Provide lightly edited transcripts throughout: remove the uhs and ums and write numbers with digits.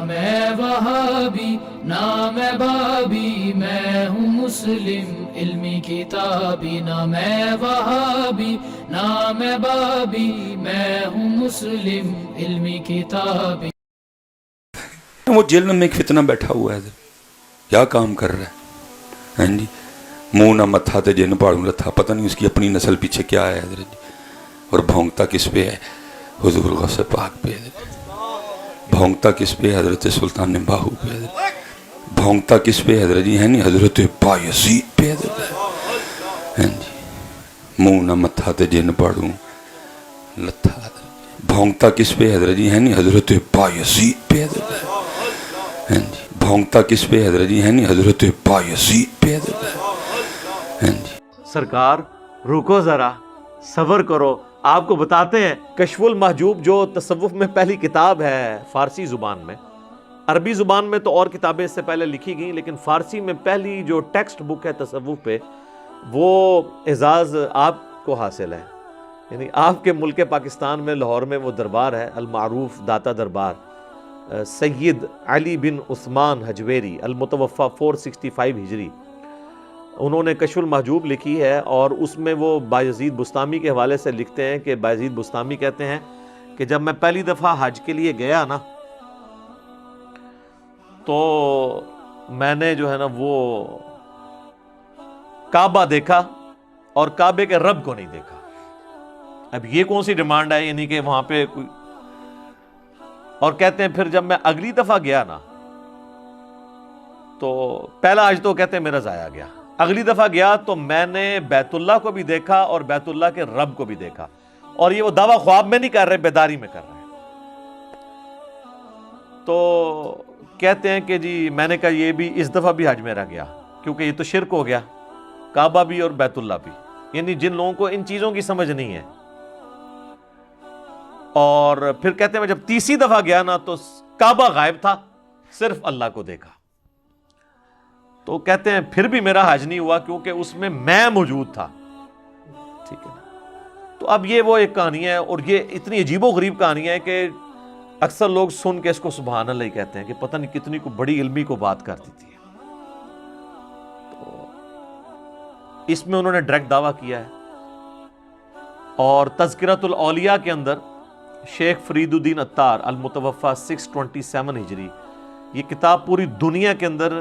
میں وہابی نہ میں بابی، میں ہوں مسلم علمی کتابی، نہ میں وہابی نہ میں بابی، میں ہوں مسلم علمی کتابی۔ وہ جیل میں ایک فتنہ بیٹھا ہوا ہے، کیا کام کر رہا ہے؟ ہاں جی، منہ نہ متھا تے جن پاڑوں لتھا، پتہ نہیں اس کی اپنی نسل پیچھے کیا ہے حضرت جی، اور بھونکتا کس پہ ہے؟ حضور غوث پاک پہ حضرت، بھونکتا کس پہ؟ حضرت سلطان باہو پہ حضرت، بھونکتا کس پہ حضرت جی؟ ہے نہیں حضرت بایزید پہ حضرت، ہاں جی، منہ نہ متھا تے جن پاڑوں لتھا، بھونکتا کس پہ حضرت جی؟ ہے نہیں حضرت بایزید پہ حضرت، ہاں جی، بھونکتا کس پہ حضرت جی؟ ہے نہیں حضرت بایزید پہ حضرت، ہاں جی۔ سرکار رکو ذرا، صبر کرو، آپ کو بتاتے ہیں کشف المحجوب جو تصوف میں پہلی کتاب ہے فارسی زبان میں، عربی زبان میں تو اور کتابیں اس سے پہلے لکھی گئیں، لیکن فارسی میں پہلی جو ٹیکسٹ بک ہے تصوف پہ، وہ اعزاز آپ کو حاصل ہے۔ یعنی آپ کے ملک پاکستان میں لاہور میں وہ دربار ہے المعروف داتا دربار، سید علی بن عثمان حجویری المتوفہ 465 ہجری، انہوں نے کشف المحجوب لکھی ہے، اور اس میں وہ بایزید بستامی کے حوالے سے لکھتے ہیں کہ بایزید بستامی کہتے ہیں کہ جب میں پہلی دفعہ حج کے لیے گیا نا، تو میں نے جو ہے نا وہ کعبہ دیکھا اور کعبے کے رب کو نہیں دیکھا۔ اب یہ کون سی ڈیمانڈ ہے، یعنی کہ وہاں پہ کوئی، اور کہتے ہیں پھر جب میں اگلی دفعہ گیا نا، تو پہلا حج تو کہتے ہیں میرا ضائع گیا، اگلی دفعہ گیا تو میں نے بیت اللہ کو بھی دیکھا اور بیت اللہ کے رب کو بھی دیکھا، اور یہ وہ دعویٰ خواب میں نہیں کر رہے، بیداری میں کر رہے ہیں۔ تو کہتے ہیں کہ جی میں نے کہا یہ بھی اس دفعہ بھی حج میرا گیا، کیونکہ یہ تو شرک ہو گیا، کعبہ بھی اور بیت اللہ بھی، یعنی جن لوگوں کو ان چیزوں کی سمجھ نہیں ہے۔ اور پھر کہتے ہیں میں جب تیسری دفعہ گیا نا تو کعبہ غائب تھا، صرف اللہ کو دیکھا۔ تو کہتے ہیں پھر بھی میرا حج نہیں ہوا، کیونکہ اس میں موجود تھا، ٹھیک ہے نا۔ تو اب یہ وہ ایک کہانی ہے، اور یہ اتنی عجیب و غریب کہانی ہے کہ اکثر لوگ سن کے اس کو سبحان اللہ کہتے ہیں کہ پتہ نہیں کتنی کو بڑی علمی کو بات کر دیتی ہے۔ تو اس میں انہوں نے ڈائریکٹ دعویٰ کیا ہے، اور تذکرۃ الاولیاء کے اندر شیخ فرید الدین عطار المتوفہ 627 ہجری، یہ کتاب پوری دنیا کے اندر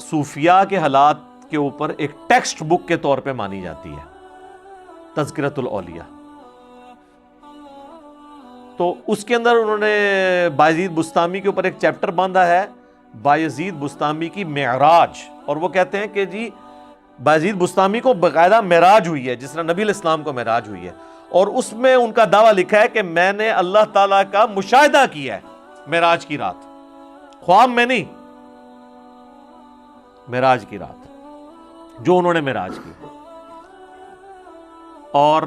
صوفیاء کے حالات کے اوپر ایک ٹیکسٹ بک کے طور پہ مانی جاتی ہے، تذکرۃ الاولیاء۔ تو اس کے اندر انہوں نے بایزید بستامی کے اوپر ایک چیپٹر باندھا ہے، بایزید بستامی کی معراج، اور وہ کہتے ہیں کہ جی بایزید بستامی کو باقاعدہ معراج ہوئی ہے، جس طرح نبی علیہ السلام کو معراج ہوئی ہے، اور اس میں ان کا دعویٰ لکھا ہے کہ میں نے اللہ تعالیٰ کا مشاہدہ کیا ہے معراج کی رات، خواب میں نہیں، معراج کی رات جو انہوں نے معراج کی۔ اور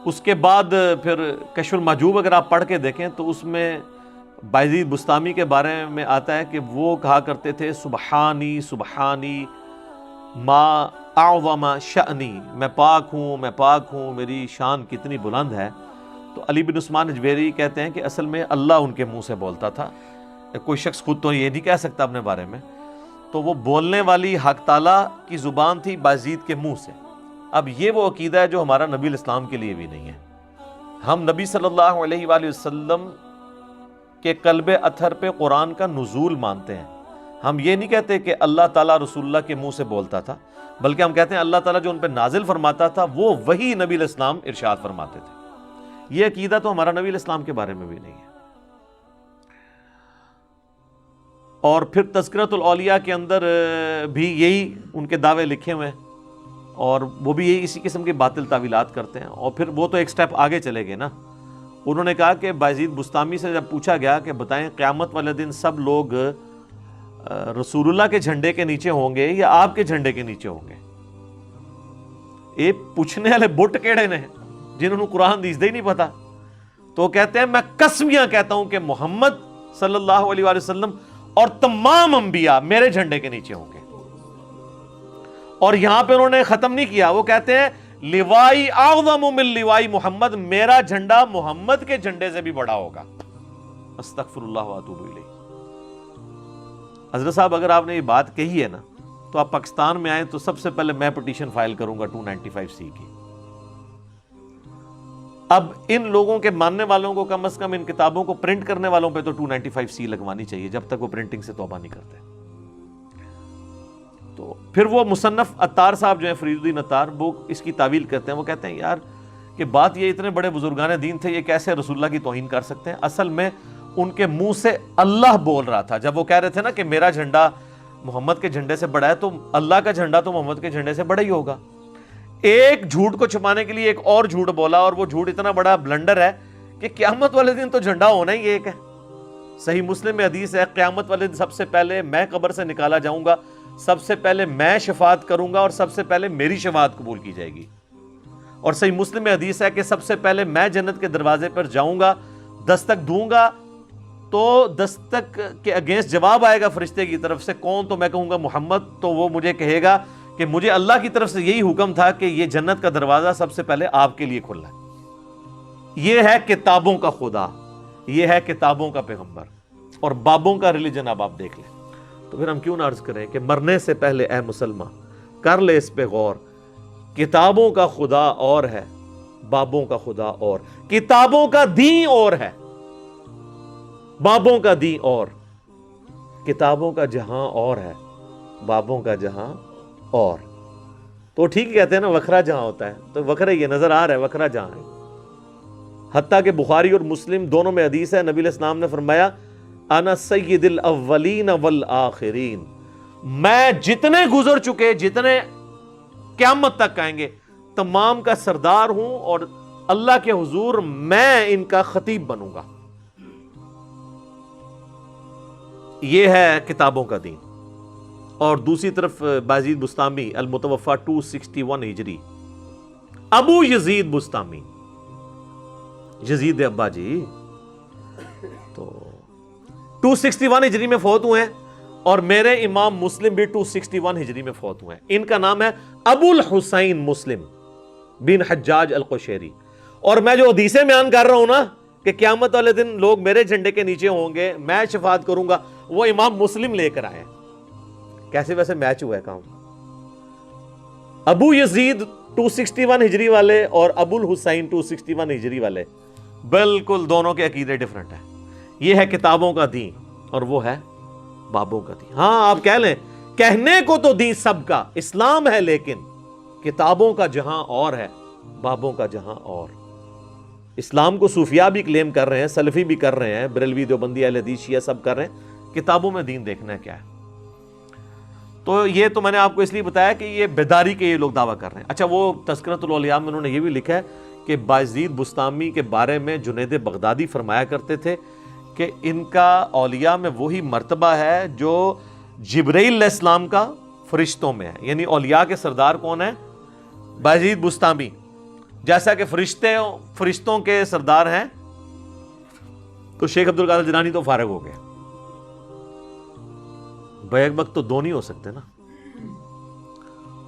اس کے بعد پھر کشف المحجوب اگر آپ پڑھ کے دیکھیں تو اس میں بایزید بستامی کے بارے میں آتا ہے کہ وہ کہا کرتے تھے سبحانی سبحانی ما اعظم شأنی، میں پاک ہوں، میری شان کتنی بلند ہے۔ تو علی بن عثمان حجویری کہتے ہیں کہ اصل میں اللہ ان کے منہ سے بولتا تھا، کوئی شخص خود تو یہ نہیں کہہ سکتا اپنے بارے میں، تو وہ بولنے والی حق تعالیٰ کی زبان تھی بایزید کے منہ سے۔ اب یہ وہ عقیدہ ہے جو ہمارا نبی الاسلام کے لیے بھی نہیں ہے۔ ہم نبی صلی اللہ علیہ وآلہ وسلم کے قلب اطہر پہ قرآن کا نزول مانتے ہیں، ہم یہ نہیں کہتے کہ اللہ تعالیٰ رسول اللہ کے منہ سے بولتا تھا، بلکہ ہم کہتے ہیں اللہ تعالیٰ جو ان پہ نازل فرماتا تھا وہ وہی نبی علیہ السلام ارشاد فرماتے تھے۔ یہ عقیدہ تو ہمارا نبی علیہ السلام کے بارے میں بھی نہیں ہے۔ اور پھر تذکرۃ الاولیاء کے اندر بھی یہی ان کے دعوے لکھے ہوئے ہیں، اور وہ بھی یہی اسی قسم کی باطل تعویلات کرتے ہیں۔ اور پھر وہ تو ایک سٹیپ آگے چلے گئے نا، انہوں نے کہا کہ بایزید بستامی سے جب پوچھا گیا کہ بتائیں قیامت والے دن سب لوگ رسول اللہ کے جھنڈے کے نیچے ہوں گے یا آپ کے جھنڈے کے نیچے ہوں گے؟ یہ پوچھنے والے بٹ کیڑے نے جنہوں نے قرآن حدیث دے ہی نہیں پتا۔ تو کہتے ہیں میں قسمیاں کہتا ہوں کہ محمد صلی اللہ علیہ وآلہ وسلم اور تمام انبیاء میرے جھنڈے کے نیچے ہوں گے۔ اور یہاں پہ انہوں نے ختم نہیں کیا، وہ کہتے ہیں لوائی اعظم من لوائی محمد، میرا جھنڈا محمد کے جھنڈے سے بھی بڑا ہوگا۔ استغفر اللہ واتوب الیہ۔ حضرت صاحب اگر آپ نے یہ بات کہی ہے نا تو آپ پاکستان میں آئیں تو سب سے پہلے میں پٹیشن فائل کروں گا 295C کی۔ اب ان لوگوں کے ماننے والوں کو کم از کم ان کتابوں کو پرنٹ کرنے والوں پہ تو 295C لگوانی چاہیے جب تک وہ پرنٹنگ سے توبہ نہیں کرتے۔ تو پھر وہ مصنف عطار صاحب جو ہیں، فرید الدین عطار، وہ اس کی تعویل کرتے ہیں، وہ کہتے ہیں یار کہ بات یہ اتنے بڑے بزرگان دین تھے، یہ کیسے رسول اللہ کی توہین کر سکتے ہیں؟ اصل میں ان کے منہ سے اللہ بول رہا تھا جب وہ کہہ رہے تھے نا کہ میرا جھنڈا محمد کے جھنڈے سے بڑا ہے، تو اللہ کا جھنڈا تو محمد کے جھنڈے سے بڑا ہی ہوگا۔ ایک جھوٹ کو چھپانے کے لیے ایک اور جھوٹ بولا، اور وہ جھوٹ اتنا بڑا بلنڈر ہے کہ قیامت والے دن تو جھنڈا ہونا ہی ایک ہے۔ صحیح مسلم میں حدیث ہے، قیامت والے دن سب سے پہلے میں قبر سے نکالا جاؤں گا، سب سے پہلے میں شفاعت کروں گا، اور سب سے پہلے میری شفاعت قبول کی جائے گی۔ اور صحیح مسلم میں حدیث ہے کہ سب سے پہلے میں جنت کے دروازے پر جاؤں گا، دستک دوں گا، تو دستک کے اگینسٹ جواب آئے گا فرشتے کی طرف سے، کون؟ تو میں کہوں گا محمد، تو وہ مجھے کہے گا کہ مجھے اللہ کی طرف سے یہی حکم تھا کہ یہ جنت کا دروازہ سب سے پہلے آپ کے لیے کھلا ہے۔ یہ ہے کتابوں کا خدا، یہ ہے کتابوں کا پیغمبر، اور بابوں کا ریلیجن اب آپ دیکھ لیں۔ تو پھر ہم کیوں نہ عرض کریں کہ مرنے سے پہلے اے مسلمان کر لے اس پہ غور، کتابوں کا خدا اور ہے، بابوں کا خدا اور، کتابوں کا دین اور ہے، بابوں کا دین اور، کتابوں کا جہاں اور ہے، بابوں کا جہاں اور۔ تو ٹھیک کہتے ہیں نا وکھرا جہاں ہوتا ہے، تو وکھرا یہ نظر آ رہا ہے وکھرا جہاں ہے۔ حتیٰ کہ بخاری اور مسلم دونوں میں حدیث ہے، نبی علیہ السلام نے فرمایا انا سید الاولین والآخرین، میں جتنے گزر چکے، جتنے قیامت تک آئیں گے، تمام کا سردار ہوں، اور اللہ کے حضور میں ان کا خطیب بنوں گا۔ یہ ہے کتابوں کا دین۔ اور دوسری طرف بازید بستامی المتوفا 261 ہجری، ابو یزید بستامی، یزید ابا جی تو 261 ہجری میں فوت ہوئے ہیں، اور میرے امام مسلم بھی 261 ہجری میں فوت ہوئے ہیں۔ ان کا نام ہے ابو الحسین مسلم بن حجاج القشیری۔ اور میں جو حدیثیں بیان کر رہا ہوں نا کہ قیامت والے دن لوگ میرے جھنڈے کے نیچے ہوں گے، میں شفاعت کروں گا، وہ امام مسلم لے کر آئے۔ کیسے ویسے میچ ہوا ہے کام؟ ابو یزید 261 ہجری والے اور ابو الحسین 261 ہجری والے، بالکل دونوں کے عقیدے ڈیفرنٹ ہیں۔ یہ ہے کتابوں کا دین اور وہ ہے بابوں کا دین۔ ہاں آپ کہہ لیں، کہنے کو تو دین سب کا اسلام ہے، لیکن کتابوں کا جہاں اور ہے، بابوں کا جہاں اور۔ اسلام کو صوفیاء بھی کلیم کر رہے ہیں، سلفی بھی کر رہے ہیں، بریلوی دیوبندی اہل حدیث شیعہ سب کر رہے ہیں، کتابوں میں دین دیکھنا ہے کیا ہے۔ تو یہ تو میں نے آپ کو اس لیے بتایا کہ یہ بیداری کے یہ لوگ دعویٰ کر رہے ہیں۔ اچھا، وہ تذکرۃ الاولیاء میں انہوں نے یہ بھی لکھا ہے کہ بازید بستامی کے بارے میں جنید بغدادی فرمایا کرتے تھے کہ ان کا اولیاء میں وہی مرتبہ ہے جو جبرائیل علیہ السلام کا فرشتوں میں ہے۔ یعنی اولیاء کے سردار کون ہیں؟ بازید بستامی۔ جیسا کہ فرشتوں کے سردار ہیں تو شیخ عبد القادر جیلانی تو فارغ ہو گئے، بیک وقت تو دو نہیں ہو سکتے نا۔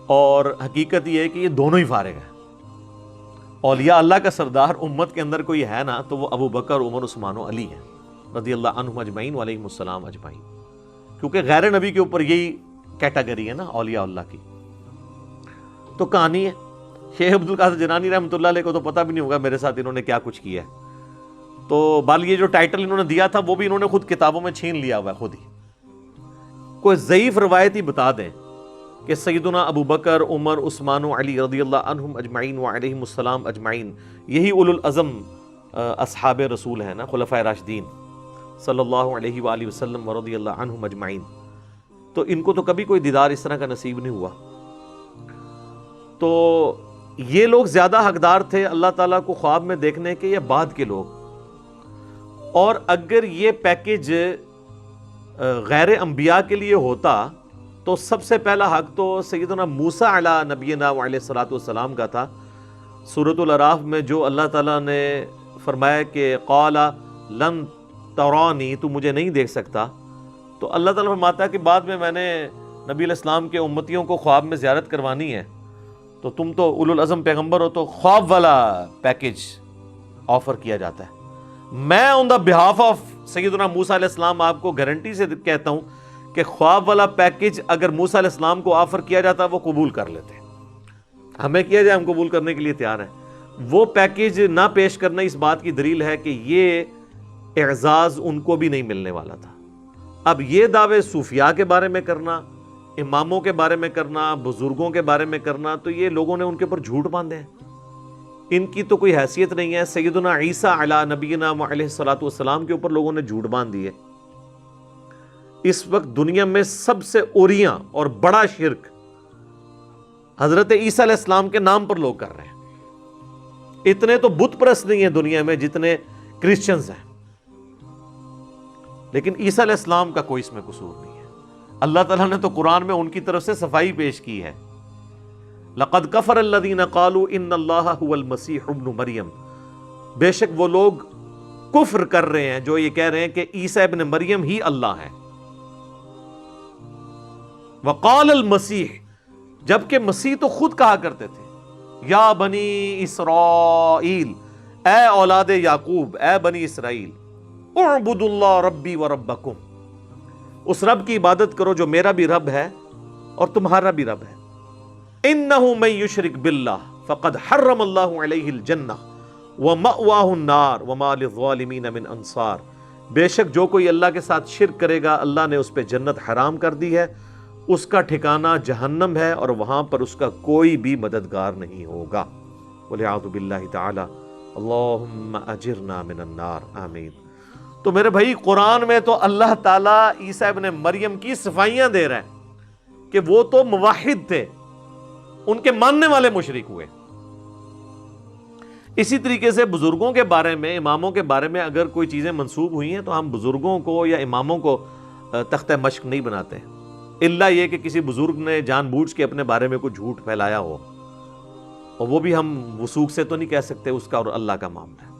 اور حقیقت یہ ہے کہ یہ دونوں ہی فارغ ہیں۔ اولیاء اللہ کا سردار امت کے اندر کوئی ہے نا تو وہ ابو بکر، عمر، عثمان و علی ہیں رضی اللہ عنہم اجمعین وعلیہم السلام اجمعین، کیونکہ غیر نبی کے اوپر یہی کیٹیگری ہے نا اولیاء اللہ کی۔ تو کہانی ہے، شیخ عبد القادر جیلانی رحمۃ اللہ علیہ کو تو پتہ بھی نہیں ہوگا میرے ساتھ انہوں نے کیا کچھ کیا ہے۔ تو بال یہ جو ٹائٹل انہوں نے دیا تھا وہ بھی انہوں نے خود کتابوں میں چھین لیا ہوا ہے خود ہی۔ کوئی ضعیف روایت ہی بتا دیں کہ سیدنا ابو بکر، عمر، عثمان و علی رضی اللہ عنہم اجمعین وعلیہم السلام اجمعین، یہی اولو العزم اصحاب رسول ہیں نا، خلفائے راشدین صلی اللہ علیہ وآلہ وسلم ورضی اللہ عنہم اجمعین۔ تو ان کو تو کبھی کوئی دیدار اس طرح کا نصیب نہیں ہوا۔ تو یہ لوگ زیادہ حقدار تھے اللہ تعالیٰ کو خواب میں دیکھنے کے یا بعد کے لوگ؟ اور اگر یہ پیکج غیر انبیاء کے لیے ہوتا تو سب سے پہلا حق تو سیدنا موسیٰ علیہ نبینا علیہ الصلوۃ والسلام کا تھا۔ سورۃ الاعراف میں جو اللہ تعالیٰ نے فرمایا کہ قال لن ترانی، تو مجھے نہیں دیکھ سکتا، تو اللہ تعالیٰ فرماتا ہے کہ بعد میں نے نبی علیہ السلام کے امتیوں کو خواب میں زیارت کروانی ہے، تو تم تو اولو العزم پیغمبر ہو، تو خواب والا پیکج آفر کیا جاتا ہے۔ میں آن دا بہاف آف سیدنا موسیٰ علیہ السلام آپ کو گارنٹی سے کہتا ہوں کہ خواب والا پیکج اگر موسیٰ علیہ السلام کو آفر کیا جاتا وہ قبول کر لیتے. ہمیں کیا جائے ہم قبول کرنے کے لیے تیار ہیں. وہ پیکج نہ پیش کرنا اس بات کی دلیل ہے کہ یہ اعزاز ان کو بھی نہیں ملنے والا تھا. اب یہ دعوے صوفیاء کے بارے میں کرنا، اماموں کے بارے میں کرنا، بزرگوں کے بارے میں کرنا، تو یہ لوگوں نے ان کے اوپر جھوٹ باندھے ہیں. ان کی تو کوئی حیثیت نہیں ہے. سیدنا عیسیٰ علی نبینا علیہ الصلوۃ والسلام کے اوپر لوگوں نے جھوٹ باندھ دیے. اس وقت دنیا میں سب سے اوریاں اور بڑا شرک حضرت عیسیٰ علیہ السلام کے نام پر لوگ کر رہے ہیں. اتنے تو بت پرست نہیں ہیں دنیا میں جتنے کرسچنز ہیں، لیکن عیسیٰ علیہ السلام کا کوئی اس میں قصور نہیں ہے. اللہ تعالیٰ نے تو قرآن میں ان کی طرف سے صفائی پیش کی ہے. لقد کفر الذین قالوا ان اللہ هو المسیح ابن مریم. بے شک وہ لوگ کفر کر رہے ہیں جو یہ کہہ رہے ہیں کہ عیسیٰ ابن مریم ہی اللہ ہے. وقال المسیح، جبکہ مسیح تو خود کہا کرتے تھے یا بنی اسرائیل، اے اولاد یعقوب، اے بنی اسرائیل، اعبدوا اللہ ربی و ربکم، اس رب کی عبادت کرو جو میرا بھی رب ہے اور تمہارا بھی رب ہے. انہ من یشرک باللہ فقد حرم اللہ علیہ الجنہ ومأواہ النار وما للظالمین من انصار. بے شک جو کوئی اللہ کے ساتھ شرک کرے گا اللہ نے اس پہ جنت حرام کر دی ہے، اس کا ٹھکانہ جہنم ہے اور وہاں پر اس کا کوئی بھی مددگار نہیں ہوگا. والعیاذ باللہ تعالی. اللہم اجرنا من النار، آمین. تو میرے بھائی قرآن میں تو اللہ تعالیٰ عیسیٰ ابن مریم کی صفائیاں دے رہا ہے کہ وہ تو موحد تھے، ان کے ماننے والے مشرک ہوئے. اسی طریقے سے بزرگوں کے بارے میں، اماموں کے بارے میں اگر کوئی چیزیں منسوب ہوئی ہیں تو ہم بزرگوں کو یا اماموں کو تختہ مشق نہیں بناتے، الا یہ کہ کسی بزرگ نے جان بوجھ کے اپنے بارے میں کوئی جھوٹ پھیلایا ہو، اور وہ بھی ہم وثوق سے تو نہیں کہہ سکتے، اس کا اور اللہ کا معاملہ ہے.